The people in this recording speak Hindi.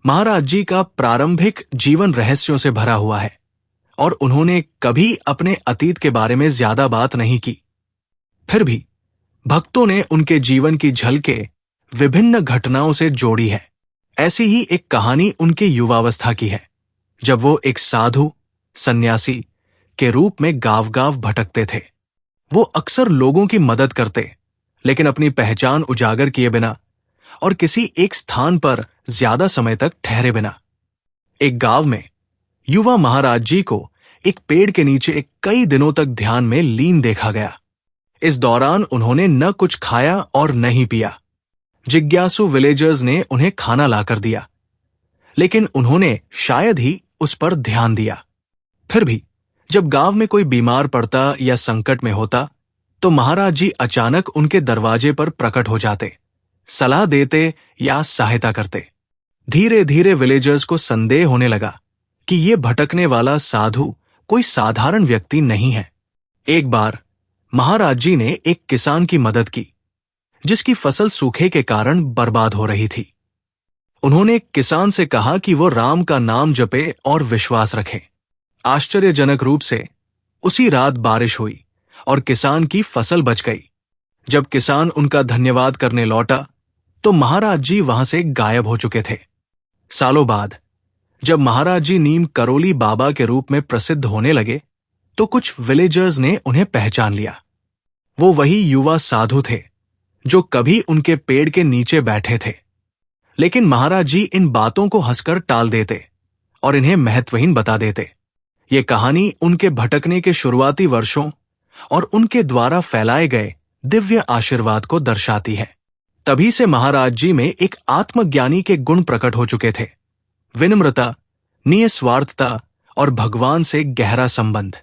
महाराज जी का प्रारंभिक जीवन रहस्यों से भरा हुआ है और उन्होंने कभी अपने अतीत के बारे में ज्यादा बात नहीं की। फिर भी भक्तों ने उनके जीवन की झलकें विभिन्न घटनाओं से जोड़ी है। ऐसी ही एक कहानी उनकी युवावस्था की है, जब वो एक साधु सन्यासी के रूप में गांव-गांव भटकते थे। वो अक्सर लोगों की मदद करते, लेकिन अपनी पहचान उजागर किए बिना और किसी एक स्थान पर ज्यादा समय तक ठहरे बिना। एक गांव में युवा महाराज जी को एक पेड़ के नीचे कई दिनों तक ध्यान में लीन देखा गया। इस दौरान उन्होंने न कुछ खाया और न ही पिया। जिज्ञासु विलेजर्स ने उन्हें खाना लाकर दिया, लेकिन उन्होंने शायद ही उस पर ध्यान दिया। फिर भी जब गांव में कोई बीमार पड़ता या संकट में होता, तो महाराज जी अचानक उनके दरवाजे पर प्रकट हो जाते, सलाह देते या सहायता करते। धीरे धीरे विलेजर्स को संदेह होने लगा कि ये भटकने वाला साधु कोई साधारण व्यक्ति नहीं है। एक बार महाराज जी ने एक किसान की मदद की, जिसकी फसल सूखे के कारण बर्बाद हो रही थी। उन्होंने किसान से कहा कि वो राम का नाम जपे और विश्वास रखे। आश्चर्यजनक रूप से उसी रात बारिश हुई और किसान की फसल बच गई। जब किसान उनका धन्यवाद करने लौटा, तो महाराज जी वहां से गायब हो चुके थे। सालों बाद जब महाराज जी नीम करोली बाबा के रूप में प्रसिद्ध होने लगे, तो कुछ विलेजर्स ने उन्हें पहचान लिया। वो वही युवा साधु थे जो कभी उनके पेड़ के नीचे बैठे थे। लेकिन महाराज जी इन बातों को हंसकर टाल देते और इन्हें महत्वहीन बता देते। ये कहानी उनके भटकने के शुरुआती वर्षों और उनके द्वारा फैलाए गए दिव्य आशीर्वाद को दर्शाती है। तभी से महाराज जी में एक आत्मज्ञानी के गुण प्रकट हो चुके थे: विनम्रता, निस्वार्थता और भगवान से गहरा संबंध।